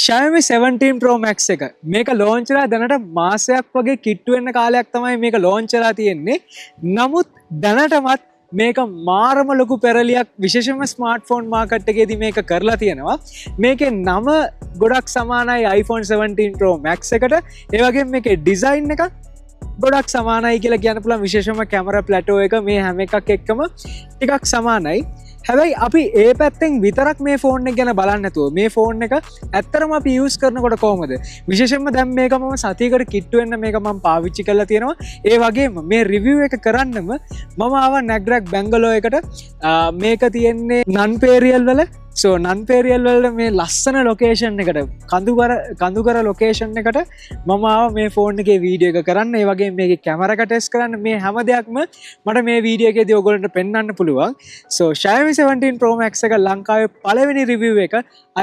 Xiaomi 17 Pro Max එක මේක launch වෙලා දැනට මාසයක් වගේ කිට්ටු වෙන්න කාලයක් තමයි මේක launch වෙලා තියෙන්නේ. නමුත් දැනටමත් මේක මාරම ලොකු පෙරලියක් විශේෂයෙන්ම ස්මාර්ට්ෆෝන් මාකට් එකේදී මේක කරලා තියෙනවා. මේකේ නම ගොඩක් සමානයි iPhone 17 Pro Max එකට. ඒ වගේම මේකේ ඩිසයින් එක ගොඩක් සමානයි කියලා කියන්න පුළුවන්. විශේෂයෙන්ම කැමරා ප්ලැටෝ එක මේ හැම එකක් එක්කම ටිකක් සමානයි. හැබැයි අපි ඒ පැත්තෙන් විතරක් මේ ෆෝන් එක ගැන බලන්න නැතුව මේ ෆෝන් එක ඇත්තටම අපි යූස් කරනකොට කොහොමද විශේෂයෙන්ම දැන් මේක මම සතියකට කිට්ටු වෙන්න මේක මම පාවිච්චි කරලා තියෙනවා. ඒ වගේම මේ රිවිව් එක කරන්නම මම ආවා නැග්රැක් බැංගලෝ එකට. මේක තියෙන්නේ නන්පේරියල් වල නන්පේරියල් වල මේ ලස්සන ලොකේෂන් එකට කඳුකර ලොකේෂන් එකට මම ආවා මේ ෆෝන් එකේ වීඩියෝ එක කරන්න. ඒ වගේම මේකේ කැමරා එක ටෙස්ට් කරන්න. මේ හැම දෙයක්ම මට මේ වීඩියෝ එකේදී ඔයගොල්ලන්ට පෙන්වන්න පුළුවන්. Xiaomi 17 Pro Max එක ලංකාවේ පළවෙනි රිවිව් එක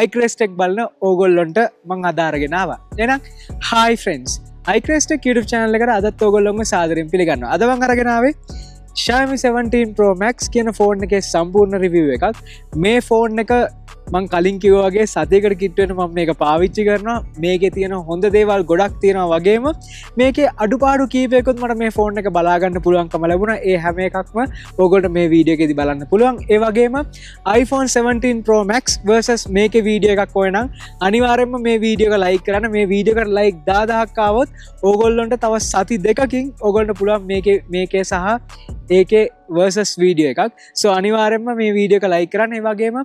iCrest එක බලන ඕගොල්ලොන්ට මම අද අරගෙන ආවා. එහෙනම් hi friends. iCrest එක YouTube channel එකට අදත් ඕගොල්ලොන්ව සාදරයෙන් පිළිගන්නවා. අද මම අරගෙන ආවේ Xiaomi 17 Pro Max කියන ෆෝන් එකේ සම්පූර්ණ රිවිව් එකක්. මේ ෆෝන් එක මං කලින් කිව්වා වගේ සතියකට කිට්ටු වෙන මම මේක පාවිච්චි කරනවා. මේකේ තියෙන හොඳ දේවල් ගොඩක් තියෙනවා වගේම මේකේ අඩුපාඩු කීපයකුත් මට මේ ෆෝන් එක බලා ගන්න පුළුවන්කම ලැබුණා. ඒ හැම එකක්ම ඕගොල්ලෝ මේ වීඩියෝ එකේදී බලන්න පුළුවන්. ඒ වගේම iPhone 17 Pro Max versus මේකේ වීඩියෝ එකක් ඕන නම් අනිවාර්යයෙන්ම මේ වීඩියෝ එක ලයික් කරන්න. මේ වීඩියෝ එකට ලයික් 10000ක් ආවොත් ඕගොල්ලන්ට තව සති දෙකකින් ඕගොල්ලන්ට පුළුවන් මේකේ සහ ඒකේ versus වීඩියෝ එකක්. අනිවාර්යයෙන්ම මේ වීඩියෝ එක ලයික් කරන්න. ඒ වගේම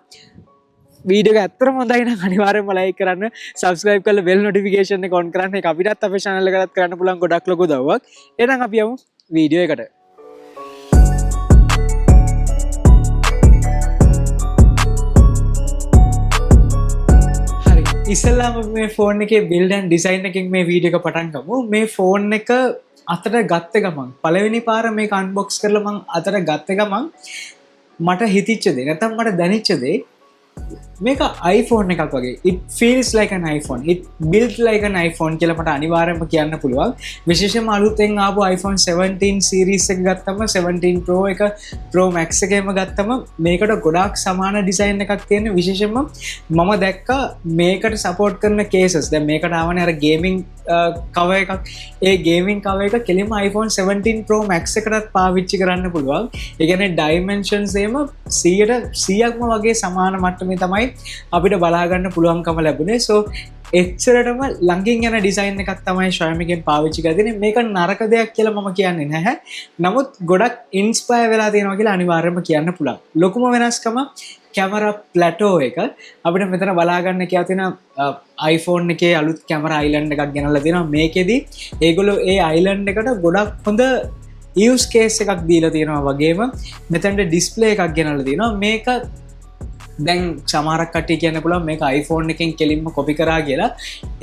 වීඩියෝ එක ඇත්තටම හොඳයි නම් අනිවාර්යෙන්ම ලයික් කරන්න, subscribe කරලා bell notification එක on කරන්න. ඒක අපිටත් අපේ channel එකටත් කරන්න පුළුවන් ගොඩක් ලොකු උදව්වක්. එහෙනම් අපි යමු වීඩියෝ එකට. හරි. ඉස්සෙල්ලාම මේ ෆෝන් එකේ build and design එකකින් මේ වීඩියෝ එක පටන් ගමු. මේ ෆෝන් එක අතට ගත්ත ගමන් පළවෙනි පාර මේක unbox කරලා මම අතට ගත්ත ගමන් මට හිතිච්ච දේ නැත්නම් මට දැනෙච්ච දේ මේක iPhone එකක් වගේ. It feels like an iPhone. It built like an iPhone කියලා මට අනිවාර්යයෙන්ම කියන්න පුළුවන්. විශේෂයෙන්ම අලුතෙන් ආපු iPhone 17 series එක ගත්තම 17 Pro එක Pro Max එකේම ගත්තම මේකට ගොඩාක් සමාන ඩිසයින් එකක් තියෙන. විශේෂයෙන්ම මම දැක්කා මේකට support කරන cases. දැන් මේකට ආවනේ අර gaming cover එකක්. ඒ gaming cover එක කෙලින්ම iPhone 17 Pro Max එකටත් පාවිච්චි කරන්න පුළුවන්. ඒ කියන්නේ dimensions එම 100%ක්ම වගේ සමාන මට්ටමේ තමයි අපිට බලාගන්න පුළුවන්කම ලැබුණේ. එච්චරටම ළඟින් යන ඩිසයින් එකක් තමයි Xiaomi එකෙන් පාවිච්චි කරලා තියෙන්නේ. මේක නරක දෙයක් කියලා මම කියන්නේ නැහැ. නමුත් ගොඩක් ඉන්ස්පයර් වෙලා තියෙනවා කියලා අනිවාර්යයෙන්ම කියන්න පුළුවන්. ලොකුම වෙනස්කම කැමරා ප්ලැටෝ එක. අපිට මෙතන බලාගන්න කියලා තියෙන iPhone එකේ අලුත් කැමරා අයිලන්ඩ් එකක් ගෙනල්ලා තියෙනවා. මේකෙදි ඒගොල්ලෝ ඒ අයිලන්ඩ් එකට ගොඩක් හොඳ use case එකක් දීලා තියෙනවා. වගේම මෙතනට ඩිස්ප්ලේ එකක් ගෙනල්ලා තියෙනවා. මේක දැන් සමහරක් කට්ටිය කියන්න පුළුවන් මේක iPhone එකෙන් කෙලින්ම කොපි කරා කියලා.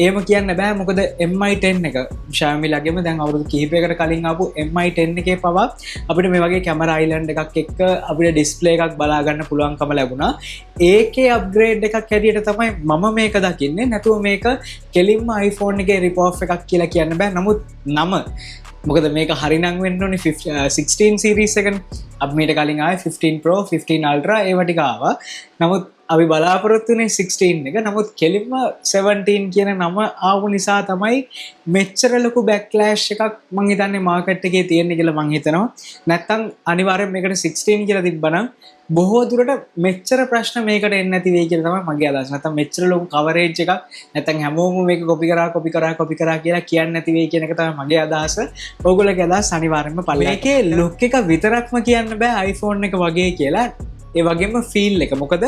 එහෙම කියන්න බෑ. මොකද Mi 10 එක Xiaomi ළගෙම දැන් අවුරුදු කිහිපයකට කලින් ආපු Mi 10 එකේ පවා අපිට මේ වගේ කැමරා අයිලන්ඩ් එකක් එක්ක අපිට ඩිස්ප්ලේ එකක් බලා ගන්න පුළුවන්කම ලැබුණා. ඒකේ අප්ග්‍රේඩ් එකක් හැටියට තමයි මම මේක දකින්නේ. නැතුව මේක කෙලින්ම iPhone එකේ rip off එකක් කියලා කියන්න බෑ. නමුත් නම මොකද මේක හරිනම් වෙන්න ඕනේ 16 series එකනේ. අපි මීට කලින් ආවේ 15 Pro 15 Ultra ඒව ටික ආවා. නමුත් අපි බලාපොරොත්තු වෙන්නේ 16 එක. නමුත් කෙලින්ම 17 කියන නම ආපු නිසා තමයි මෙච්චර ලොකු බෑක්ලෑෂ් එකක් මං හිතන්නේ මාකට් එකේ තියෙන්නේ කියලා මං හිතනවා. නැත්තම් අනිවාර්යෙන් මේකට 16 කියලා තිබ්බනම් බොහෝ දුරට මෙච්චර ප්‍රශ්න මේකට එන්නේ නැති වෙයි කියලා තමයි මගේ අදහස. නැත්තම් මෙච්චර ලොකු කවරේජ් එකක් නැත්තම් හැමෝම මේක කොපි කරා කියලා කියන්නේ නැති වෙයි කියන එක තමයි මගේ අදහස. ඕගොල්ලෝගේ අදහස් අනිවාර්යෙන්ම පළවෙනි. මේකේ ලුක් එක විතරක්ම කියන්න බෑ iPhone එක වගේ කියලා. ඒ වගේම ෆීල් එක. මොකද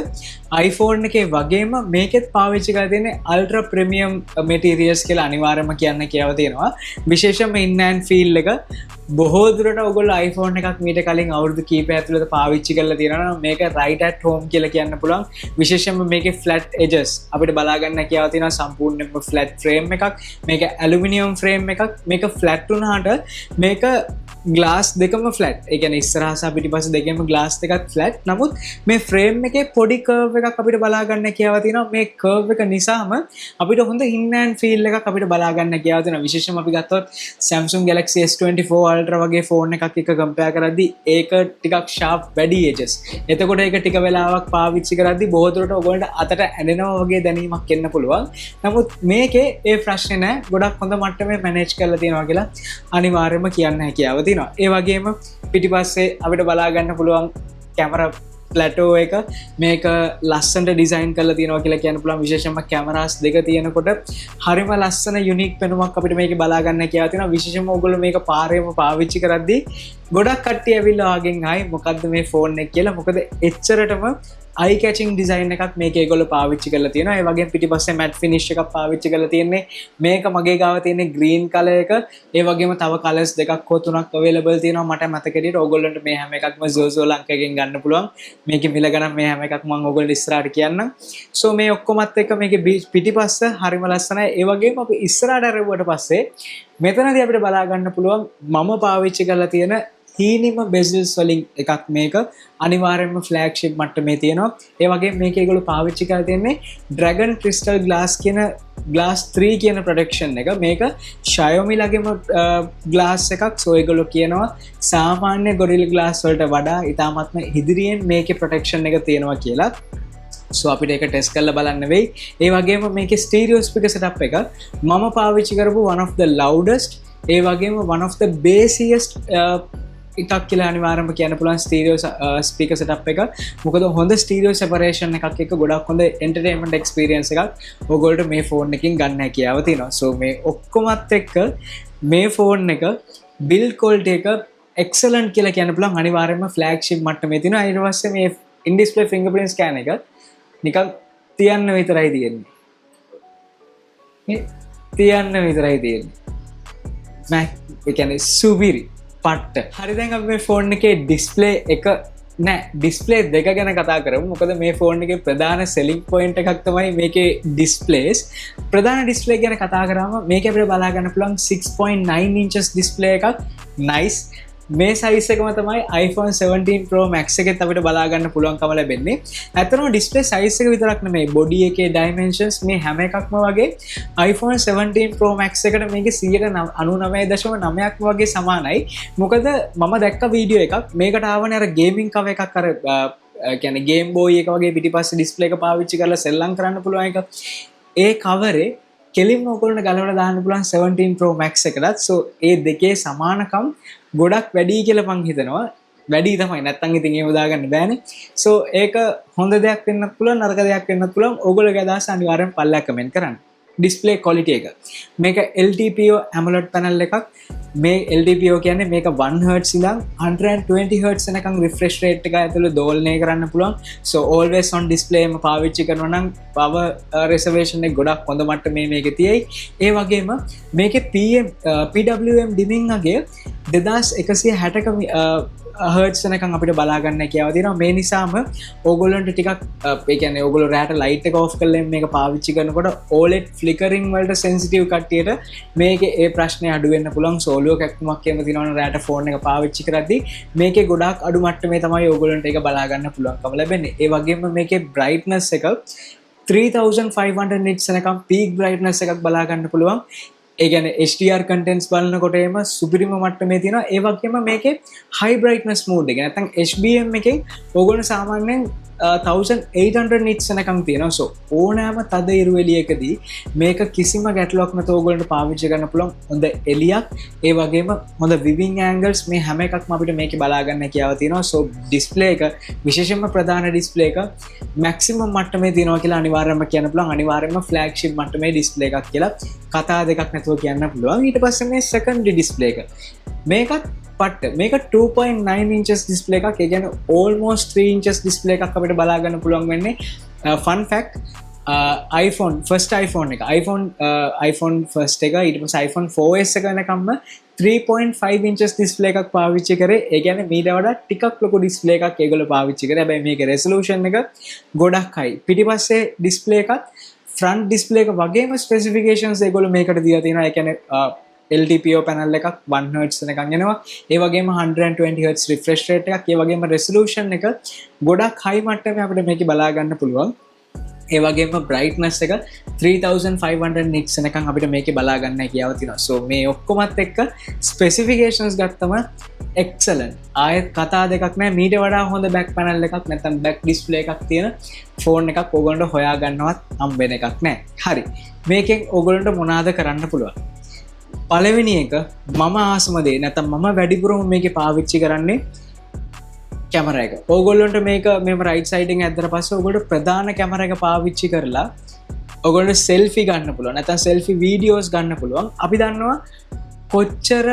iPhone එකේ වගේම මේකෙත් පාවිච්චි කරලා තියෙන්නේ අල්ට්‍රා ප්‍රීමියම් මැටීරියල්ස් කියලා අනිවාර්යයෙන්ම කියන්න කියලා තියෙනවා. විශේෂයෙන්ම ඉන් ඇන්ඩ් ෆීල් එක බොහෝ දුරට ඔයගොල්ලෝ iPhone එකක් මීට කලින් අවුරුදු කීපයක් ඇතුළත පාවිච්චි කරලා තියෙනවා නම් මේක right at home කියලා කියන්න පුළුවන්. විශේෂයෙන්ම මේකේ flat edges අපිට බලා ගන්න කියලා තියෙනවා. සම්පූර්ණයෙන්ම flat frame එකක්. මේක aluminium frame එකක්. මේක flat වුණාට මේක ගලාස් දෙකම ෆලට් එකන ඉස්සරහස පිටිපස දෙකම ගලාස් දෙකත් ෆලට් නමුත් මේ ෆ්‍රේම් එක පොඩි කර්ව එකක් අපිට බලාගන්න කියවතින මේ කර්ව එක නිසාම අපිට හොඳ හින්නන් ෆිල් එක අපිට බලාගන්න කියවතින විශේෂම අපි ගත්තොත් Samsung Galaxy S24 Ultra වගේ ෆෝන් එකක් එක කම්පෙයාර් කරද්දී ඒක ටිකක් ෂාප් වැඩි edges එතකොට ඒක ටික වෙලාවක් පාවිච්චි කරද්දී බොහෝ දුරට ඔයගොල්ලන්ට අතට ඇඬෙනවා වගේ දැනීමක් එන්න පුළුවන් නමුත් මේකේ ඒ ප්‍රශ්නේ නැහැ ගොඩක් හොඳ මට්ටමේ මැනේජ් කරලා තියෙනවා කියලා අනිවාර්යයෙන්ම කියන්න හැකියාව තියෙනවා ඒ වගේම පිටිපස්සේ අපිට බලාගන්න පුළුවන් කැමරා ප්ලැටෝ එක මේක ලස්සනට ඩිසයින් කරලා තියෙනවා කියලා කියන්න පුළුවන් විශේෂයෙන්ම කැමරාස් දෙක තියෙනකොට හරිම ලස්සන යුනික් පෙනුමක් අපිට මේක බලාගන්න කියලා තියෙනවා විශේෂයෙන්ම ඔයගොල්ලෝ මේක පාරේම පාවිච්චි කරද්දී ගොඩක් කට්ටිය ඇවිල්ලා ආගෙන් ආයි මොකද්ද මේ ෆෝන් එක කියලා මොකද එච්චරටම eye catching design එකක් මේක ඒගොල්ලෝ පාවිච්චි කරලා තියෙනවා ඒ වගේම පිටිපස්සේ matte finish එකක් පාවිච්චි කරලා තියෙන්නේ මේක මගේ ගාව තියෙන්නේ green color එක ඒ වගේම තව colors දෙකක් හෝ තුනක් available තියෙනවා මට මතක හැටියට ඕගොල්ලන්ට මේ හැම එකක්ම Zozo ලංකාවෙන් ගන්න පුළුවන් මේකේ මිල ගණන් මේ හැම එකක් මම ඕගොල්ලෝ ඉස්සරහට කියන්නම් so මේ ඔක්කොමත් එක්ක මේකේ පිටිපස්ස හරිම ලස්සනයි ඒ වගේම අපි ඉස්සරහට ආරවුවට පස්සේ මෙතනදී අපිට බලා ගන්න පුළුවන් මම පාවිච්චි කරලා තියෙන හීනිම bezels වලින් එකක් මේක අනිවාර්යයෙන්ම ෆ්ලැග්ෂිප් මට්ටමේ තියෙනවා ඒ වගේම මේක ඒගොල්ලෝ පාවිච්චි කරලා තියෙන්නේ Dragon Crystal Glass කියන Glass 3 කියන ප්‍රොටෙක්ෂන් එක මේක Xiaomi ලගේම glass එකක් so ඒගොල්ලෝ කියනවා සාමාන්‍ය Gorilla Glass වලට වඩා ඉතාමත්ම ඉදිරියෙන් මේකේ ප්‍රොටෙක්ෂන් එක තියෙනවා කියලා so අපිට ඒක ටෙස්ට් කරලා බලන්න වෙයි ඒ වගේම මේකේ ස්ටීරියෝ ස්පීකර් setup එක මම පාවිච්චි කරපු one of the loudest ඒ වගේම one of the bassiest එකක් කියලා අනිවාර්යයෙන්ම කියන්න පුළුවන් ස්ටීරියෝ ස්පීකර් setup එක. මොකද හොඳ ස්ටීරියෝ සෙපරේෂන් එකක් එක්ක ගොඩක් හොඳ එන්ටර්ටේන්මන්ට් එක්ස්පීරියන්ස් එකක් ඔයගොල්ලෝ මේ ෆෝන් එකකින් ගන්න හැකියාව තියෙනවා. so මේ ඔක්කොමත් එක්ක මේ ෆෝන් එක build quality එක excellent කියලා කියන්න පුළුවන් අනිවාර්යයෙන්ම flagship මට්ටමේ තියෙනවා. ඊට පස්සේ මේ in display fingerprint scan එක නිකන් තියන්න විතරයි තියෙන්නේ. තියන්න විතරයි තියෙන්නේ. ඒ කියන්නේ සුපිරි පට්ට හරි දැන් අපි මේ ෆෝන් එකේ ඩිස්ප්ලේ එක නෑ ඩිස්ප්ලේ දෙක ගැන කතා කරමු මොකද මේ ෆෝන් එකේ ප්‍රධාන සෙලිං පොයින්ට් එකක් තමයි මේකේ ඩිස්ප්ලේස් ප්‍රධාන ඩිස්ප්ලේ ගැන කතා කරාම මේක අපිට බලා ගන්න පුළුවන් 6.9 inches ඩිස්ප්ලේ එකක් නයිස් මේ සයිස් එකම තමයි iPhone 17 Pro Max එකෙත් අපිට බලා ගන්න පුළුවන්කම ලැබෙන්නේ. ඇත්තටම ඩිස්ප්ලේ සයිස් එක විතරක් නෙමෙයි බොඩි එකේ ඩයිමෙන්ෂන්ස් මේ හැම එකක්ම වගේ iPhone 17 Pro Max එකට මේකේ 99.9% වගේ සමානයි. මොකද මම දැක්ක වීඩියෝ එකක් මේකට ආවනේ අර ගේමින් කවර් එකක් අර කියන්නේ ගේම් බෝයි එක වගේ පිටිපස්සේ ඩිස්ප්ලේ එක පාවිච්චි කරලා සෙල්ලම් කරන්න පුළුවන් එක. ඒ කවරේ කෙලින්ම ඔයගොල්ලන්ට ගලවලා දාන්න පුළුවන් 17 Pro Max එකටත්. so ඒ දෙකේ සමානකම් ගොඩක් වැඩි කියලා මං හිතනවා. වැඩි තමයි නැත්තම් ඉතින් එහෙම දාගන්න බෑනේ. so ඒක හොඳ දෙයක් වෙන්නත් පුළුවන් නරක දෙයක් වෙන්නත් පුළුවන්. ඔයගොල්ලෝගේ අදහස අනිවාර්යෙන් පල්ලෙහා කමෙන්ට් කරන්න. ඩිස්ප්ලේ ක්වොලිටි එක. මේක LTPO AMOLED panel එකක්. මේ LTPO කියන්නේ මේක 1 Hz ඉඳන් 120 Hz වෙනකන් refresh rate එක ඇතුළේ දෝලනය කරන්න පුළුවන්. so always on display එකම පාවිච්චි කරනවා නම් power reservation එක ගොඩක් හොඳ මට්ටමේ මේකේ තියෙයි. ඒ වගේම මේකේ PWM dimming අගය 2160ක හර්ට්ස් වෙනකන් අපිට බලා ගන්න හැකියාව තියෙනවා. මේ නිසාම ඕගොල්ලන්ට ටිකක් ඒ කියන්නේ ඕගොල්ලෝ රෑට ලයිට් එක ඔෆ් කරලා මේක පාවිච්චි කරනකොට OLED flickering වලට sensitive කට්ටියට මේකේ ඒ ප්‍රශ්නේ අඩු වෙන්න පුළුවන්. සෝලුව කැක්කමක් එහෙම තියෙනවනේ රෑට ෆෝන් එක පාවිච්චි කරද්දී මේකේ ගොඩාක් අඩු මට්ටමේ තමයි ඕගොල්ලන්ට ඒක බලා ගන්න පුළුවන්කම ලැබෙන්නේ. ඒ වගේම මේකේ brightness එක 3500 nits වෙනකම් peak brightness එකක් බලා ගන්න පුළුවන්. ඒ කියන්නේ HDR contents බලනකොට එම සුපිරිම මට්ටමේ තියෙනවා. ඒ වගේම මේකේ high brightness mode එක නැත්නම් HBM එකෙන් ඕගොල්ලෝ සාමාන්‍යයෙන් 1800 nits වෙනකම් තියෙනවා. so ඕනෑම තද ඉරු එළියකදී මේක කිසිම ගැටලුවක් නැතුව ඕගොල්ලන්ට පාවිච්චි කරන්න පුළුවන්. හොඳ එළියක් ඒ වගේම හොඳ viewing angles මේ හැම එකක්ම අපිට මේකේ බලා ගන්න හැකියාව තියෙනවා. so display එක විශේෂයෙන්ම ප්‍රධාන display එක maximum මට්ටමේ තියෙනවා කියලා අනිවාර්යයෙන්ම කියන්න පුළුවන්. අනිවාර්යයෙන්ම flagship මට්ටමේ display එකක් කියලා කතා දෙකක් නැතුව කියන්න පුළුවන්. ඊට පස්සේ මේ secondary display එක මේකත් පට්ට මේක 2.9 inches display එකක්. ඒ කියන්නේ almost 3 inches display එකක් අපිට බලා ගන්න පුළුවන් වෙන්නේ. fun fact iPhone first iPhone එක iPhone first එක ඊට පස්සේ iPhone 4S එක වෙනකම්ම 3.5 inches display එකක් පාවිච්චි කරේ. ඒ කියන්නේ මීට වඩා ටිකක් ලොකු display එකක් ඒගොල්ලෝ පාවිච්චි කරේ. හැබැයි මේකේ resolution එක ගොඩක් high. පිටිපස්සේ display එකත් front display එක වගේම specifications ඒගොල්ලෝ මේකට දීලා තියෙනවා. ඒ කියන්නේ LTPO පැනල් එකක් 1 Hz වෙනකන් එනවා. ඒ වගේම 120 Hz refresh rate එකක්. ඒ වගේම resolution එක ගොඩක් high මට්ටමේ අපිට මේක බලා ගන්න පුළුවන්. ඒ වගේම brightness එක 3500 nits වෙනකන් අපිට මේකේ බලා ගන්න හැකියාව තියෙනවා. so මේ ඔක්කොමත් එක්ක specifications ගත්තම excellent. ආයෙත් කතා දෙකක් නැහැ. මීට වඩා හොඳ back panel එකක් නැත්නම් back display එකක් තියෙන phone එකක් ඕගොල්ලන්ට හොයා ගන්නවත් හම්බ වෙන එකක් නැහැ. හරි. මේකෙන් ඕගොල්ලන්ට මොනවාද කරන්න පුළුවන්? පළවෙනි එක මම ආසම දේ නැත්නම් මම වැඩිපුරම මේකේ පාවිච්චි කරන්නේ කැමරා එක. ඕගොල්ලන්ට මේක මෙම රයිට් සයිඩ් එකෙන් ඇද්දලා පස්සේ ඕගොල්ලෝ ප්‍රධාන කැමරා එක පාවිච්චි කරලා ඔයගොල්ලෝ selfie ගන්න පුළුවන්. නැත්නම් selfie videos ගන්න පුළුවන්. අපි දන්නවා කොච්චර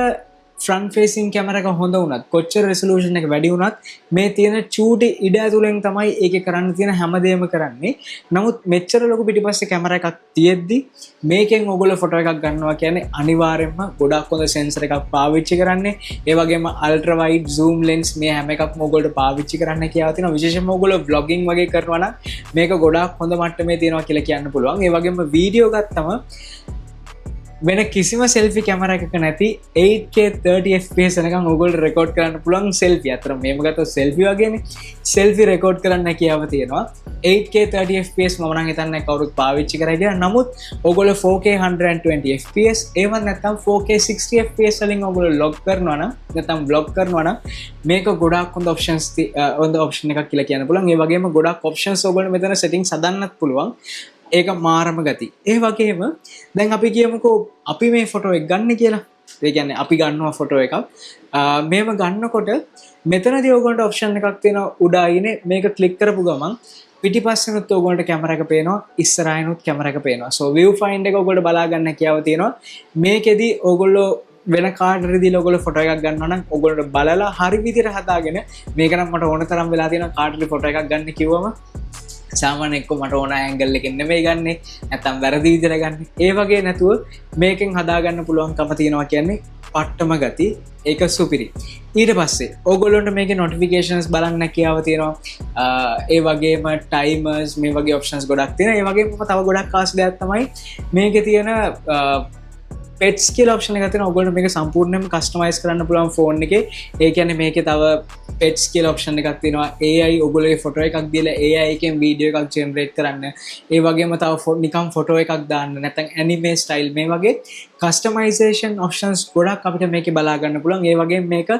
front facing camera එක හොඳ වුණත් කොච්චර resolution එක වැඩි වුණත් මේ තියෙන චූටි ඉඩ ඇතුලෙන් තමයි ඒකේ කරන්න තියෙන හැමදේම කරන්නේ. නමුත් මෙච්චර ලොකු පිටිපස්සේ කැමරා එකක් තියෙද්දි මේකෙන් ඔයගොල්ලෝ ෆොටෝ එකක් ගන්නවා කියන්නේ අනිවාර්යයෙන්ම ගොඩක් හොඳ sensor එකක් පාවිච්චි කරන්නේ. ඒ වගේම ultra wide zoom lens මේ හැම එකක්ම ඔයගොල්ලෝ පාවිච්චි කරන්න කියලා තියෙනවා. විශේෂයෙන්ම ඔයගොල්ලෝ vlogging වගේ කරනවා නම් මේක ගොඩක් හොඳ මට්ටමේ තියෙනවා කියලා කියන්න පුළුවන්. ඒ වගේම වීඩියෝ ගත්තම වෙන කිසිම selfie camera එකක නැති 8K 30 fps වෙනකන් ඕගොල්ලෝ රෙකෝඩ් කරන්න පුළුවන් selfie. අතර මේව ගත්තොත් selfie වගේනේ. selfie රෙකෝඩ් කරන්න හැකියාව තියෙනවා. 8K 30 fps මම නම් හිතන්නේ කවුරුත් පාවිච්චි කරයි කියලා. නමුත් ඕගොල්ලෝ 4K 120 fps ඒවත් නැත්නම් 4K 60 fps වලින් ඕගොල්ලෝ log කරනවා නම් නැත්නම් vlog කරනවා නම් මේක ගොඩාක් හොඳ option එකක් කියලා කියන්න පුළුවන්. ඒ වගේම ගොඩාක් options ඕගොල්ලෝ මෙතන settings හදන්නත් පුළුවන්. ඒක මාරම ගති. ඒ වගේම දැන් අපි කියමුකෝ අපි මේ ෆොටෝ එක ගන්න කියලා. ඒ කියන්නේ අපි ගන්නවා ෆොටෝ එකක්. මේව ගන්නකොට මෙතනදී ඕගොල්ලන්ට ඔප්ෂන් එකක් තියෙනවා උඩ අයිනේ මේක ක්ලික් කරපු ගමන් පිටිපස්සෙනුත් ඕගොල්ලන්ට කැමරා එක පේනවා ඉස්සරහිනුත් කැමරා එක පේනවා. so view find එක ඕගොල්ලෝ බලා ගන්න හැකියාව තියෙනවා. මේකෙදි ඕගොල්ලෝ වෙන කාඩරි දීලා ඔයගොල්ලෝ ෆොටෝ එකක් ගන්නවා නම් ඔයගොල්ලෝ බලලා හරි විදිහට හදාගෙන මේක නම් මට ඕන තරම් වෙලා තියෙනවා කාඩරි ෆොටෝ එකක් ගන්න කිව්වම සාමාන්‍ය එක්ක මට ඕන ඇන්ගල් එකකින් නෙමෙයි ගන්නෙ නැත්නම් වැරදි විදිහට ගන්නෙ. ඒ වගේ නැතුව මේකෙන් හදා ගන්න පුළුවන්කම තියෙනවා කියන්නේ පට්ටම ගති. ඒක සුපිරි. ඊට පස්සේ ඕගොල්ලන්ට මේකේ notifications බලන්න හැකියාව තියෙනවා. ඒ වගේම timers මේ වගේ options ගොඩක් තියෙනවා. ඒ වගේම තව ගොඩක් ආස දෙයක් තමයි මේකේ තියෙන pets කියලා option එකක් තියෙනවා. ඔයගොල්ලෝ මේක සම්පූර්ණයෙන්ම customize කරන්න පුළුවන් phone එකේ. ඒ කියන්නේ මේකේ තව pets කියලා option එකක් තියෙනවා. AI ඔයගොල්ලෝගේ photo එකක් දීලා AI එකෙන් video එකක් generate කරන්න. ඒ වගේම තව නිකම් photo එකක් දාන්න. නැත්නම් anime style මේ වගේ customization options ගොඩක් අපිට මේකේ බලා ගන්න පුළුවන්. ඒ වගේම මේක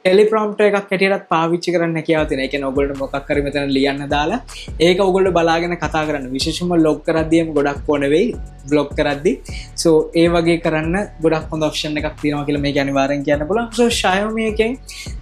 ටෙලිප්‍රොම්ප්ටර් එකක් හැටියටත් පාවිච්චි කරන්න හැකියාව තියෙනවා. ඒ කියන්නේ ඔයගොල්ලෝ මොකක් හරි මෙතන ලියන්න දාලා ඒක ඔයගොල්ලෝ බලාගෙන කතා කරන්න. විශේෂයෙන්ම log කරද්දීම ගොඩක් ඕන වෙයි vlog කරද්දී. so ඒ වගේ කරන්න ගොඩක් හොඳ option එකක් තියෙනවා කියලා මේක අනිවාර්යෙන් කියන්න පුළුවන්. so Xiaomi එකෙන්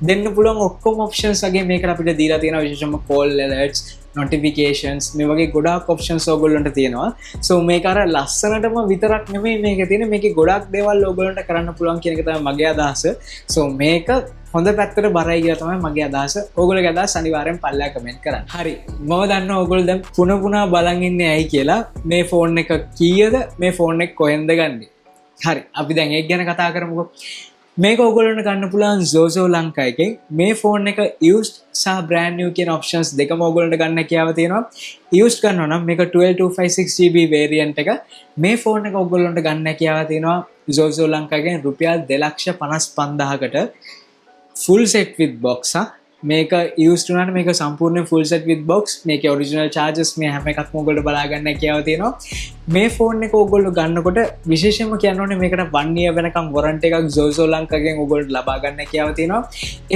දෙන්න පුළුවන් ඔක්කොම options වගේ මේකට අපිට දීලා තියෙනවා. විශේෂයෙන්ම call alerts notifications මේ වගේ ගොඩාක් options ඕගොල්ලන්ට තියෙනවා. so මේක අර ලස්සනටම විතරක් නෙමෙයි මේකේ තියෙන මේකේ ගොඩක් දේවල් ඕගොල්ලන්ට කරන්න පුළුවන් කියන එක තමයි මගේ අදහස. so මේක හොඳ පැත්තට බරයි කියලා තමයි මගේ අදහස. ඕගොල්ලෝගේ අදහස් අනිවාර්යෙන් පල්ලෙහා කමෙන්ට් කරන්න. හරි. මම දන්නවා ඕගොල්ලෝ දැන් පුනා බලන් ඉන්නේ ඇයි කියලා. මේ ෆෝන් එක කීයද? මේ ෆෝන් එක කොහෙන්ද ගන්නෙ? හරි. අපි දැන් ඒක ගැන කතා කරමුකෝ. මේක ඔයගොල්ලන්ට ගන්න පුළුවන් Zozo ලංකා එකෙන්. මේ ෆෝන් එක used සහ brand new කියන options දෙකම ඔයගොල්ලන්ට ගන්න හැකියාව තියෙනවා. used කරනවා නම් මේක 12256GB variant එක. මේ ෆෝන් එක ඔයගොල්ලන්ට ගන්න හැකියාව තියෙනවා Zozo ලංකා එකෙන් රුපියල් 2,55,000කට full set with box. මේක used වුණාට මේක සම්පූර්ණ full set with box. මේකේ original charges මේ හැම එකක්ම ඔයගොල්ලෝ බලා ගන්න හැකියාව තියෙනවා. මේ ෆෝන් එක ඔයගොල්ලෝ ගන්නකොට විශේෂයෙන්ම කියන්න ඕනේ මේකට 1 year වෙනකම් warranty එකක් Zozo ලංකාවෙන් ඔයගොල්ලෝ ලබා ගන්න හැකියාව තියෙනවා.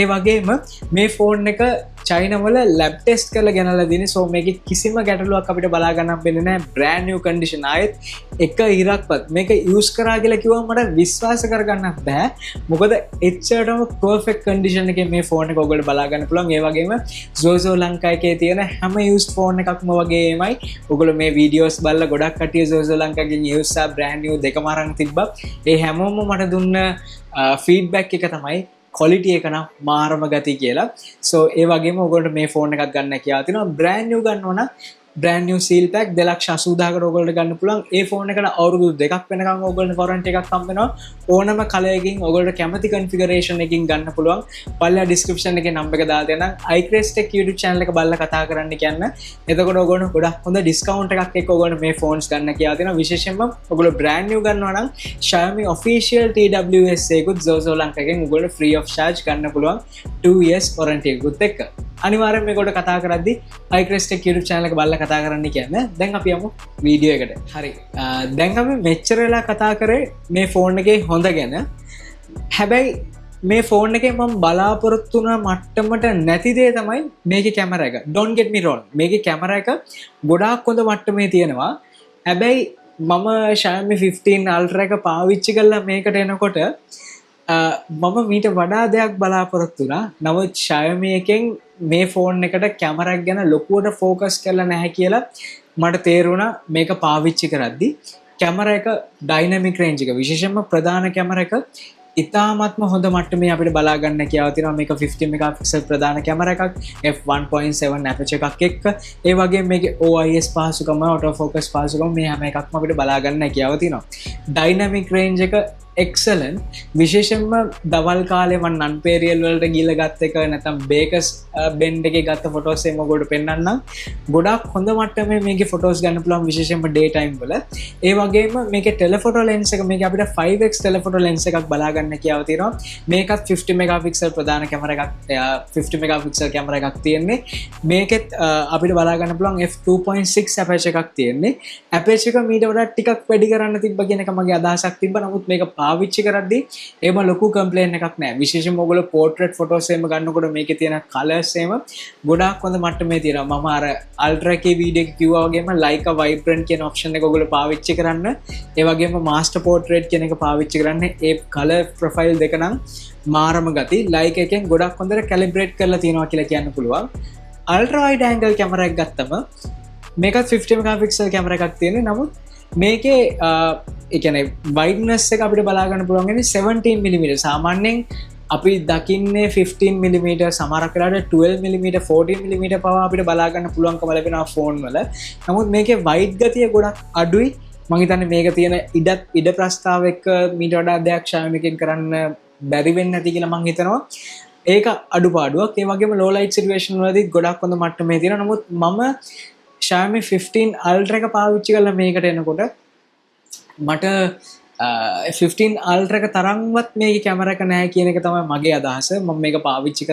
ඒ වගේම මේ ෆෝන් එක චයිනා වල lab test කරලා ගෙනල්ලා දෙන්නේ. so මේකේ කිසිම ගැටලුවක් අපිට බලා ගන්න හම්බෙන්නේ නැහැ. brand new condition ආයෙත් එක ඉරක්වත් මේක use කරා කියලා කිව්වම මට විශ්වාස කරගන්නත් බෑ. මොකද එච්චරටම perfect condition එකේ මේ ෆෝන් එක ඔයගොල්ලෝ බලා ගන්න පුළුවන්. ඒ වගේම Zozo ලංකා එකේ තියෙන හැම used ෆෝන් එකක්ම වගේමයි ඔයගොල්ලෝ මේ videos බලලා ගොඩක් කටිය Zozo ලංකාගෙන් used සහ brand new දෙකම අරන් තිබ්බා. ඒ හැමෝම මට දුන්න feedback එක තමයි quality එක නම් මාරම ගති කියලා. so ඒ වගේම ඔයගොල්ලෝ මේ ෆෝන් එකක් ගන්න හැකියාව තියෙනවා. brand new ගන්නවා නම් brand new seal pack 2,80,000කට ඔයගොල්ලෝ ගන්න පුළුවන්. ඒ ෆෝන් එකට අවුරුදු 2ක් වෙනකන් ඔයගොල්ලෝ warranty එකක් හම්බ වෙනවා. ඕනම කලර් එකකින් ඔයගොල්ලෝ කැමති configuration එකකින් ගන්න පුළුවන්. පල්ලා description එකේ number එක දාලා දෙන්නම්. iCraze Tech YouTube channel එක බලලා කතා කරන්න කියන්න. එතකොට ඔයගොල්ලෝ ගොඩක් හොඳ discount එකක් එක්ක ඔයගොල්ලෝ මේ phones ගන්න කියලා දෙනවා. විශේෂයෙන්ම ඔයගොල්ලෝ brand new ගන්නවා නම් Xiaomi official TWS එකකුත් Zozo ලංකාවෙන් ඔයගොල්ලෝ free of charge ගන්න පුළුවන් 2 years warranty එකකුත් එක්ක. අනිවාර්යෙන් මේකට කතා කරද්දි iCraze Tech YouTube channel එක බලලා කතා කරන්න කියන්නේ. දැන් අපි යමු වීඩියෝ එකට. හරි. දැන් අපි මෙච්චර වෙලා කතා කරේ මේ ෆෝන් එකේ හොඳ ගැන. හැබැයි මේ ෆෝන් එකේ මම බලාපොරොත්තු වුණ මට්ටමට නැති දේ තමයි මේකේ කැමරා එක. Don't get me wrong. මේකේ කැමරා එක ගොඩාක් හොඳ මට්ටමේ තියෙනවා. හැබැයි මම Xiaomi 15 Ultra එක පාවිච්චි කරලා මේකට එනකොට මම මීට වඩා දෙයක් බලාපොරොත්තු වුණා. නමුත් Xiaomi එකෙන් මේ ෆෝන් එකට කැමරා එක ගැන ලොකුවට ફોකස් කරලා නැහැ කියලා මට තේරුණා මේක පාවිච්චි කරද්දි. කැමරා එක ඩයිනමික් රේන්ජ් එක විශේෂයෙන්ම ප්‍රධාන කැමරා එක ඉතාමත්ම හොඳ මට්ටමේ අපිට බලා ගන්න කියලා තියෙනවා. මේක 50 මෙගාපික්සල් ප්‍රධාන කැමරා එකක්, f1.7 ඇපර්චර් එකක් එක්ක. ඒ වගේම මේකේ OIS පහසුකම, auto focus පහසුකම මේ හැම එකක්ම අපිට බලා ගන්න කියලා තියෙනවා. ඩයිනමික් රේන්ජ් එක excellent. විශේෂයෙන්ම දවල් කාලේ මම නන්පේරියල් වලට ගිහලා ගත්ත එක නැත්නම් බේකස් බෙන්ඩ් එකේ ගත්ත ෆොටෝස් එම ඔයගොල්ලෝ පෙන්නන්නම්. ගොඩක් හොඳ මට්ටමේ මේකේ ෆොටෝස් ගන්න පුළුවන් විශේෂයෙන්ම ඩේ ටයිම් වල. ඒ වගේම මේකේ ටෙලෆොටෝ ලෙන්ස් එක මේකේ අපිට 5x ටෙලෆොටෝ ලෙන්ස් එකක් බලා ගන්න කියලා තියෙනවා. මේකත් 50 මෙගාපික්සල් ප්‍රධාන කැමරා එකක්, 50 මෙගාපික්සල් කැමරා එකක් තියෙන්නේ. මේකෙත් අපිට බලා ගන්න පුළුවන් f2.6 ඇපර්චර් එකක් තියෙන්නේ. ඇපර්චර් එක මීට වඩා ටිකක් වැඩි කරන්න තිබ්බ කියන එක මගේ අදහසක් තිබ්බා. නමුත් මේක පාවිච්චි කරද්දී එහෙම ලොකු කම්ප්ලේන් එකක් නැහැ. විශේෂයෙන්ම ඔයගොල්ලෝ පෝර්ට්‍රේට් ෆොටෝස් එහෙම ගන්නකොට මේකේ තියෙන කලර්ස් එහෙම ගොඩාක් හොඳ මට්ටමේ තියෙනවා. මම අර අල්ට්‍රා එකේ වීඩියෝ එක කිව්වා වගේම Leica Vibrant කියන ඔප්ෂන් එක ඔයගොල්ලෝ පාවිච්චි කරන්න. ඒ වගේම මාස්ටර් පෝර්ට්‍රේට් කියන එක පාවිච්චි කරන්න. ඒ කලර් ප්‍රොෆයිල් දෙක නම් මාරම ගති. Leica එකෙන් ගොඩක් හොඳට කැලිබ්‍රේට් කරලා තියෙනවා කියලා කියන්න පුළුවන්. අල්ට්‍රා වයිඩ් ඇන්ගල් කැමරා එකක් ගත්තම මේකත් 50 මෙගාපික්සල් කැමරා එකක් තියෙන්නේ. නමුත් මේකේ එකන වයිඩ්නස් එක අපිට බලාගන්න පුළුවන්ගෙන 17mm. සාමාන්‍යයෙන් අපි දකින්නේ 15mm, සමහරක් වෙලාවට 12mm 14mm පවා අපිට බලාගන්න පුළුවන්කම ලැබෙනවා ෆෝන් වල. නමුත් මේකේ වයිඩ් ගතිය ගොඩක් අඩුයි. මම හිතන්නේ මේක තියෙන ඉඩ ප්‍රස්තාව එක්ක මීට වඩා දෙයක් Xiaomi එකෙන් කරන්න බැරි වෙන්නේ නැති කියලා මම හිතනවා. ඒක අඩුපාඩුවක්. ඒ වගේම low light situation වලදී ගොඩක් හොඳ මට්ටමේ තියෙනවා. නමුත් මම Xiaomi 15 Ultra එක පාවිච්චි කරලා මේකට එනකොට මට 15 Ultra එක තරම්වත් මේකේ කැමරා එක නැහැ කියන එක තමයි මගේ අදහස. මම මේක පාවිච්චි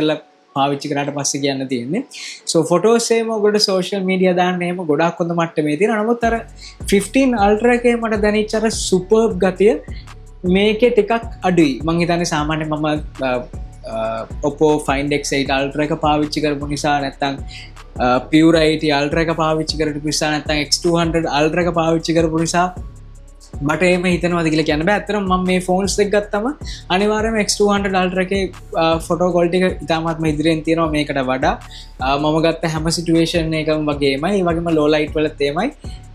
කරාට පස්සේ කියන්න තියෙන්නේ. So photos එහෙම ඔයගොල්ලෝ social media දාන්න එහෙම ගොඩක් හොඳ මට්ටමේ තියෙනවා. නමුත් අර 15 Ultra එකේ මට දැනෙච්ච අර superb ගතිය මේකේ ටිකක් අඩුයි. මම හිතන්නේ සාමාන්‍යයෙන් මම Oppo Find X8 Ultra එක පාවිච්චි කරපු නිසා නැත්තම් Pure 80 Ultra එක පාවිච්චි කරපු නිසා නැත්තම් X200 Ultra එක පාවිච්චි කරපු නිසා මට එහෙම හිතනවාද කියලා කියන්න බෑ. ඇත්තටම මම මේ ෆෝන්ස් දෙක ගත්තම අනිවාර්යයෙන්ම X200 Ultra එකේ ෆොටෝ ක්වොලිටි එක ඉතාමත්ම ඉදිරියෙන් තියෙනවා මේකට වඩා. මම ගත්ත හැම සිටුේෂන් එකම වගේමයි. ඒ වගේම low light වලත් එහෙමයි.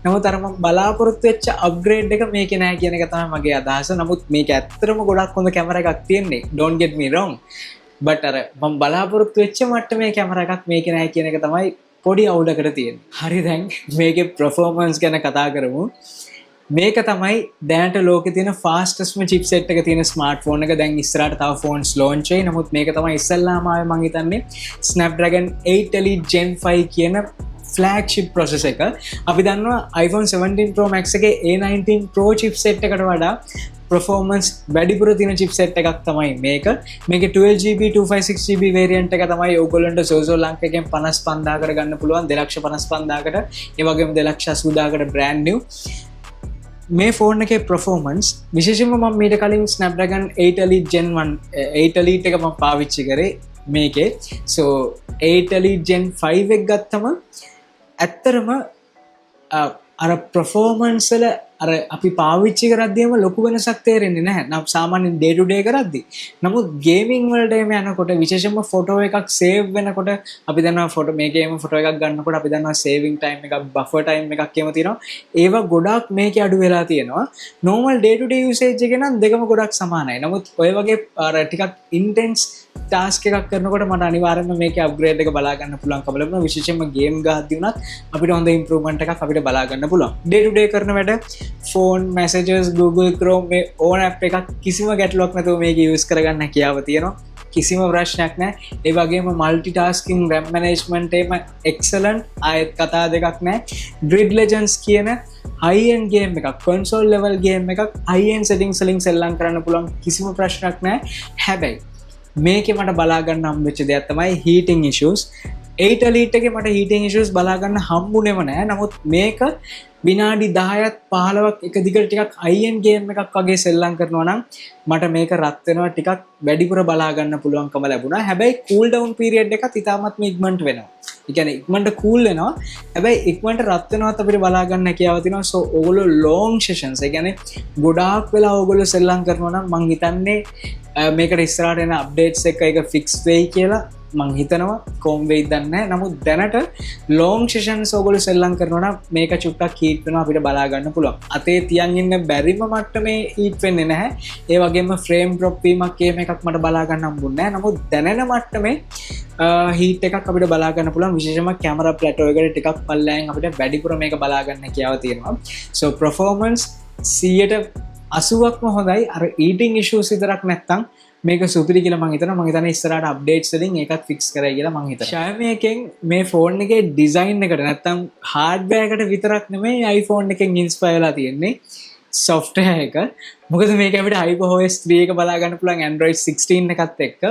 නමුත් අර මම බලාපොරොත්තු වෙච්ච අප්ග්‍රේඩ් එක මේකේ නැහැ කියන එක තමයි මගේ අදහස. නමුත් මේක ඇත්තටම ගොඩක් හොඳ කැමරා එකක් තියෙන්නේ. Don't get me wrong. but අර මම බලාපොරොත්තු වෙච්ච මට්ටමේ කැමරා එකක් මේකේ නැහැ කියන එක තමයි පොඩි අවුලකට තියෙන්නේ. හරි දැන් මේකේ performance ගැන කතා කරමු. මේක තමයි දැනට ලෝකේ තියෙන fastest chipset එක තියෙන smartphone එක. දැන් ඉස්සරහට තව phones launch වෙයි. නමුත් මේක තමයි ඉස්සල්ලාම ආවේ මම හිතන්නේ Snapdragon 8 Elite Gen 5 කියන flagship processor එක. අපි දන්නවා iPhone 17 Pro Max එකේ A19 Pro chipset එකට වඩා performance වැඩිපුර තියෙන chipset එකක් තමයි මේක. මේකේ 12GB 256GB variant එක තමයි ඔයගොල්ලන්ට Zozo ලංකාවෙන් 55000කට ගන්න පුළුවන්. 255000කට. ඒ වගේම 280000කට brand new. මේ ෆෝන් එකේ performance විශේෂයෙන්ම මම මීට කලින් Snapdragon 8 Elite Gen 1 8 Elite එක මම පාවිච්චි කරේ මේකේ. so 8 Elite Gen 5 එක ගත්තම ඇත්තරම අර performance වල අර අපි පාවිච්චි කරද්දිම ලොකු වෙනසක් තේරෙන්නේ නැහැ. නම් සාමාන්‍යයෙන් ඩේ ටු ඩේ කරද්දි. නමුත් ගේමින් වලට එම යනකොට විශේෂයෙන්ම ෆොටෝ එකක් සේව් වෙනකොට අපි දන්නවා ෆොටෝ මේකේම ෆොටෝ එකක් ගන්නකොට අපි දන්නවා සේවිං ටයිම් එකක් බෆර් ටයිම් එකක් කියම තියෙනවා. ඒවා ගොඩක් මේකේ අඩු වෙලා තියෙනවා. normal day to day usage එකේ නම් දෙකම ගොඩක් සමානයි. නමුත් ඔය වගේ අර ටිකක් intense ටාස්ක් එකක් කරනකොට මට අනිවාර්යෙන්ම මේකේ අප්ග්‍රේඩ් එක බලා ගන්න පුළුවන්කම ලැබුණා. විශේෂයෙන්ම ගේම් ගහද්දී උනත් අපිට හොඳ ඉම්ප්‍රූව්මන්ට් එකක් අපිට බලා ගන්න පුළුවන්. ඩේ ටු ඩේ කරන වැඩ ෆෝන් මැසේජස් Google Chrome මේ ඕන ඇප් එකක් කිසිම ගැටලුවක් නැතුව මේක යූස් කරගන්න හැකියාව තියෙනවා. කිසිම ප්‍රශ්නයක් නැහැ. ඒ වගේම මල්ටිටාස්කින් RAM management එකම excellent. ආයෙත් කතා දෙකක් නැහැ. Grid Legends කියන high end game එකක් console level game එකක් high end settings වලින් සෙල්ලම් කරන්න පුළුවන්. කිසිම ප්‍රශ්නයක් නැහැ. හැබැයි මේකේ මට බලා ගන්න හම්බෙච්ච දෙයක් තමයි heating issues. 8 elite එකේ මට heating issues බලා ගන්න හම්බුනේම නැහැ. නමුත් මේක විනාඩි 10ක් 15ක් එක දිගට ටිකක් high end game එකක් වගේ සෙල්ලම් කරනවා නම් මට මේක රත් වෙනවා ටිකක් වැඩිපුර බලා ගන්න පුළුවන්කම ලැබුණා. හැබැයි cool down period එකත් ඉතාමත්ම ඉක්මනට වෙනවා. ඒ කියන්නේ ඉක්මනට cool වෙනවා. හැබැයි ඉක්මනට රත් වෙනවත් අපිට බලා ගන්න හැකියාව තියෙනවා. so ඕගොල්ලෝ long sessions ඒ කියන්නේ ගොඩාක් වෙලා ඕගොල්ලෝ සෙල්ලම් කරනවා නම් මං හිතන්නේ මේකට ඉස්සරහට එන අප්ඩේට්ස් එක fix වෙයි කියලා මං හිතනවා. කොම් වෙයිද දන්නේ නැහැ. නමුත් දැනට long sessions ඕගොල්ලෝ සෙල්ලම් කරනවා නම් මේක චුට්ටක් heat වෙනවා අපිට බලා ගන්න පුළුවන්. අතේ තියන් ඉන්න බැරිම මට්ටමේ heat වෙන්නේ නැහැ. ඒ වගේම frame drop වීමක් එහෙම එකක් මට බලා ගන්න හම්බුන්නේ නැහැ. නමුත් දැනෙන මට්ටමේ heat එකක් අපිට බලා ගන්න පුළුවන්. විශේෂයෙන්ම camera plateau එකට ටිකක් පල්ලෙන් අපිට වැඩිපුර මේක බලා ගන්න හැකියාව තියෙනවා. so performance 80%ක්ම හොඳයි. අර eating issues විතරක් නැත්තම් මේක සුපිරි කියලා මං හිතනවා. මං හිතන්නේ ඉස්සරහට අප්ඩේට්ස් වලින් ඒකත් ෆික්ස් කරයි කියලා මං හිතනවා. Xiaomi එකෙන් මේ ෆෝන් එකේ ඩිසයින් එකට නැත්තම් හાર્ඩ්වෙයාර් එකට විතරක් නෙමෙයි iPhone එකෙන් ඉන්ස්පයර් වෙලා තියෙන්නේ software එක. මොකද මේක අපිට HyperOS 3 එක බලා ගන්න පුළුවන් Android 16 එකත් එක්ක.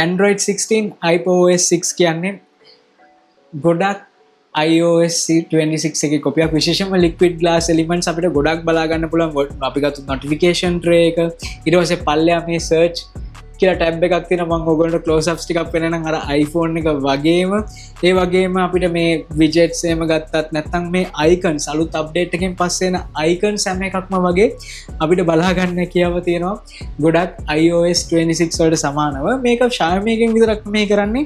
Android 16 HyperOS 6 කියන්නේ ගොඩක් iOS 26 එකේ කොපියක්. විශේෂයෙන්ම liquid glass elements අපිට ගොඩක් බලා ගන්න පුළුවන්. අපි ගත්ත notification tray එක ඊට පස්සේ පල්ලෙහා මේ search කියලා ටැබ් එකක් තියෙනවා. මම ඔයගොල්ලන්ට close ups ටිකක් පෙන්නනම් අර iPhone එක වගේම ඒ වගේම අපිට මේ widgets එහෙම ගත්තත් නැත්නම් මේ icons අලුත් update එකෙන් පස්සේ එන icons හැම එකක්ම වගේ අපිට බලා ගන්න හැකියාව තියෙනවා. ගොඩක් iOS 26 වලට සමානව මේක Xiaomi එකෙන් විතරක් මේ කරන්නේ.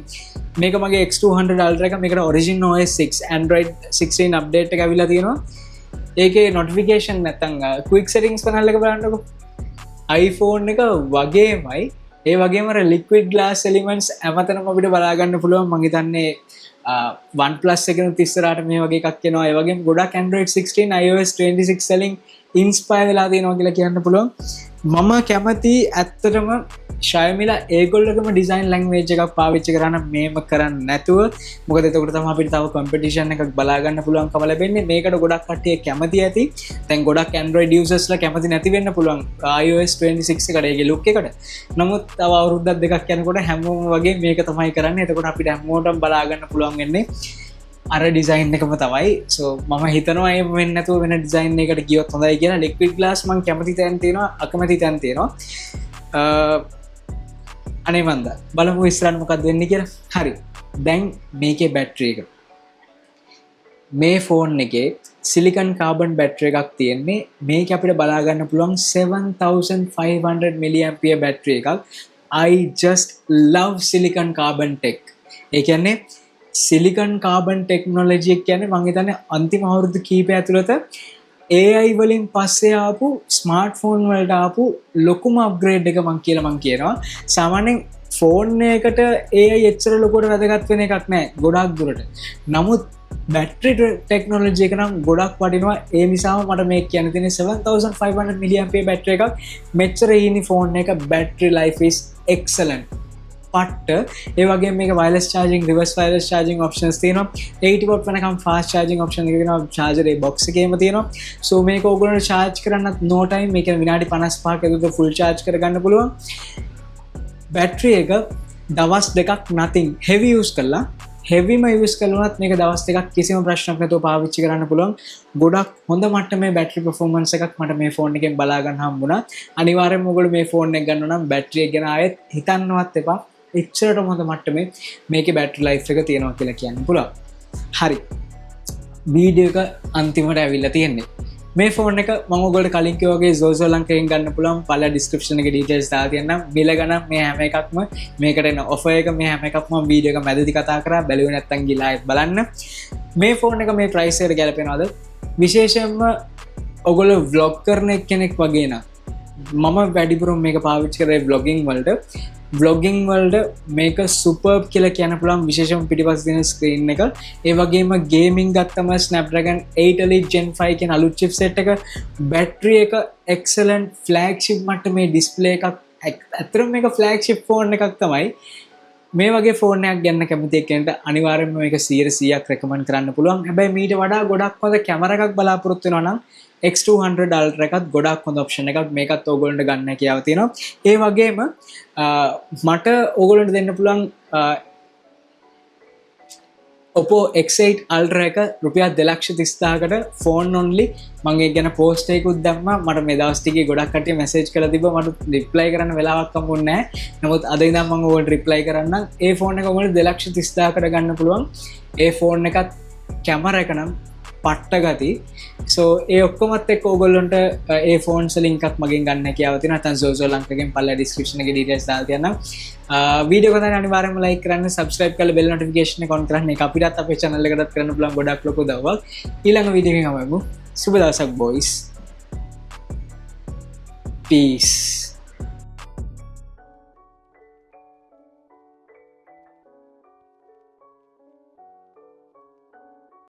මේක මගේ X200 Ultra එක. මේකට Origin OS 6 Android 16 update එක අවිලා තියෙනවා. ඒකේ notification නැත්නම් quick settings panel එක බලන්නකො. iPhone එක වගේමයි ඒ වගේම liquid glass elements හැමතැනම අපිට බලා ගන්න පුළුවන්. මම හිතන්නේ OnePlus එකෙනුත් ඉස්සරහට මේ වගේ එකක් එනවා. ඒ වගේම ගොඩක් Android 16 iOS 26 වලින් ඉන්ස්පයර් වෙලා තියෙනවා කියලා කියන්න පුළුවන්. මම කැමති ඇත්තටම Xiaomiලා ඒගොල්ලෝගේම ඩිසයින් ලැන්ග්වේජ් එකක් පාවිච්චි කරන්න මේම කරන්නේ නැතුව. මොකද එතකොට තමයි අපිට තව කම්පිටිෂන් එකක් බලා ගන්න පුළුවන්කම ලැබෙන්නේ. මේකට ගොඩක් කට්ටිය කැමති ඇති. දැන් ගොඩක් Android users-ලා කැමති නැති වෙන්න පුළුවන් iOS 26 එකට ඒකේ look එකට. නමුත් තව අවුරුද්දක් දෙකක් යනකොට හැමෝම වගේ මේක තමයි කරන්නේ. එතකොට අපිට හැමෝටම බලා ගන්න පුළුවන් වෙන්නේ අර ඩිසයින් එකම තමයි. so මම හිතනවා ඒ වෙන්නේ නැතුව වෙන ඩිසයින් එකකට ගියොත් හොඳයි කියලා. liquid glass මම කැමති තැන් තියෙනවා, අකමැති තැන් තියෙනවා. අනේ මන්ද බලමු ඉස්සරහට මොකක්ද වෙන්නේ කියලා. හරි. දැන් මේකේ බැටරි එක. මේ ෆෝන් එකේ සිලිකන් කාබන් බැටරි එකක් තියෙන්නේ. මේක අපිට බලා ගන්න පුළුවන් 7500 mAh බැටරි එකක්. I just love silicon carbon tech. ඒ කියන්නේ සිලිකන් කාබන් ටෙක්නොලොජි එක කියන්නේ මම හිතන්නේ අන්තිම අවුරුදු කීපය ඇතුළත AI වලින් පස්සේ ආපු ස්මාර්ට්ෆෝන් වලට ආපු ලොකුම අප්ග්‍රේඩ් එක මම කියනවා. සාමාන්‍යයෙන් ෆෝන් එකකට AI එච්චර ලොකුවට වැදගත් වෙන එකක් නෑ ගොඩක් දුරට. නමුත් බැටරි ටෙක්නොලොජි එක නම් ගොඩක් වටිනවා. ඒ නිසාම මට මේක කියන්න තියෙන්නේ 7500 mAh බැටරි එකක්. මෙච්චර ඊනි ෆෝන් එක battery life is excellent. පට්ට. ඒ වගේ මේක wireless charging, reverse wireless charging options තියෙනවා. 80 watt වෙනකම් fast charging option එක තියෙනවා. charger ඒ box එකේම තියෙනවා. so මේක ඕගොල්ලෝ charge කරන්නත් no time. මේක විනාඩි 55ක ඇතුළත full charge කරගන්න පුළුවන්. battery එක දවස් දෙකක් nothing heavy use කළා. heavy ම use කළොත් මේක දවස් දෙකක් කිසිම ප්‍රශ්නයක් නැතුව පාවිච්චි කරන්න පුළුවන්. ගොඩක් හොඳ මට්ටමේ battery performance එකක් මට මේ ෆෝන් එකෙන් බලා ගන්න හම්බුණා. අනිවාර්යයෙන්ම ඔයගොල්ලෝ මේ ෆෝන් එක ගන්නවා නම් battery එක ගැන ආයෙත් හිතන්නවත් එපා. එච්චරට හොඳ මට්ටමේ මේකේ battery life එක තියෙනවා කියලා කියන්න පුළුවන්. හරි. වීඩියෝ එක අන්තිමට ඇවිල්ලා තියෙන්නේ. මේ ෆෝන් එක මම ඔයගොල්ලෝ කලින් කිව්වා වගේ Zozo ලංකාවෙන් ගන්න පුළුවන්. පළල ඩිස්ක්‍රිප්ෂන් එකේ ඩීටේල්ස් දාලා තියෙනවා. මිල ගණන් මේ හැම එකක්ම මේකට එන ඔෆර් එක මේ හැම එකක්ම මම වීඩියෝ එක මැදදී කතා කරා. බැලුවේ නැත්නම් ගිහලා ආයෙත් බලන්න. මේ ෆෝන් එක මේ ප්‍රයිස් එකට ගැලපෙනවද? විශේෂයෙන්ම ඔයගොල්ලෝ vlog කරන කෙනෙක් වගේ නම් මම වැඩිපුරම මේක පාවිච්චි කරේ vlogging වලට මේක සුපර්බ් කියලා කියන්න පුළුවන්. විශේෂම පිටිපස්ස තියෙන ස්ක්‍රීන් එක, ඒ වගේම ගේමින් ගත්තම Snapdragon 8 Elite Gen 5 කියන අලුත් chipset එක, බැටරි එක excellent, flagship මට්ටමේ ඩිස්ප්ලේ එකක්. ඇත්තටම මේක flagship ෆෝන් එකක් තමයි. මේ වගේ ෆෝන් එකක් ගන්න කැමති කෙනෙක්ට අනිවාර්යයෙන්ම මේක 100%ක් රෙකමන්ඩ් කරන්න පුළුවන්. හැබැයි මීට වඩා ගොඩක් හොඳ කැමරා එකක් බලාපොරොත්තු වෙනවා නම් X200 Ultra එකත් ගොඩක් හොඳ ඔප්ෂන් එකක්. මේකත් ඕගොල්ලන්ට ගන්න හැකියාව තියෙනවා. ඒ වගේම මට ඕගොල්ලන්ට දෙන්න පුළුවන් Oppo X8 Ultra එක රුපියල් 2,30,000කට ෆෝන් ඔන්ලි. මම ඒක ගැන පෝස්ට් එකකුත් දැම්මා. මට මේ දවස් ටිකේ ගොඩක් කට්ටිය මැසේජ් කරලා තිබ්බා. මට රිප්ලයි කරන්න වෙලාවක් හම්බුන්නේ නැහැ. නමුත් අද ඉඳන් මම ඕගොල්ලන්ට රිප්ලයි කරන්නම්. ඒ ෆෝන් එක ඔයගොල්ලෝ 2,30,000කට ගන්න පුළුවන්. ඒ ෆෝන් එකත් කැමරා එක නම් පට්ට ගති. සෝ ඒ ඔක්කොමත් එක්ක ඕගොල්ලන්ට ඒ ෆෝන්ස් ලින්ක් එකක් මගෙන් ගන්න හැකියාව තියෙනවා. නැත්නම් Zozo ලංකාවෙන් පල්ලා ඩිස්ක්‍රිප්ෂන් එකේ ඩීටේල්ස් දාලා තියන්නම්. වීඩියෝ එක තමයි අනිවාර්යයෙන්ම ලයික් කරන්න, subscribe කරලා bell notification එක on කරන්න. ඒක අපිටත් අපේ channel එකටත් කරන්න පුළුවන් ගොඩක් ලොකු උදව්වක්. ඊළඟ වීඩියෝ එකකින් හමු. සුබ දවසක් boys. Peace.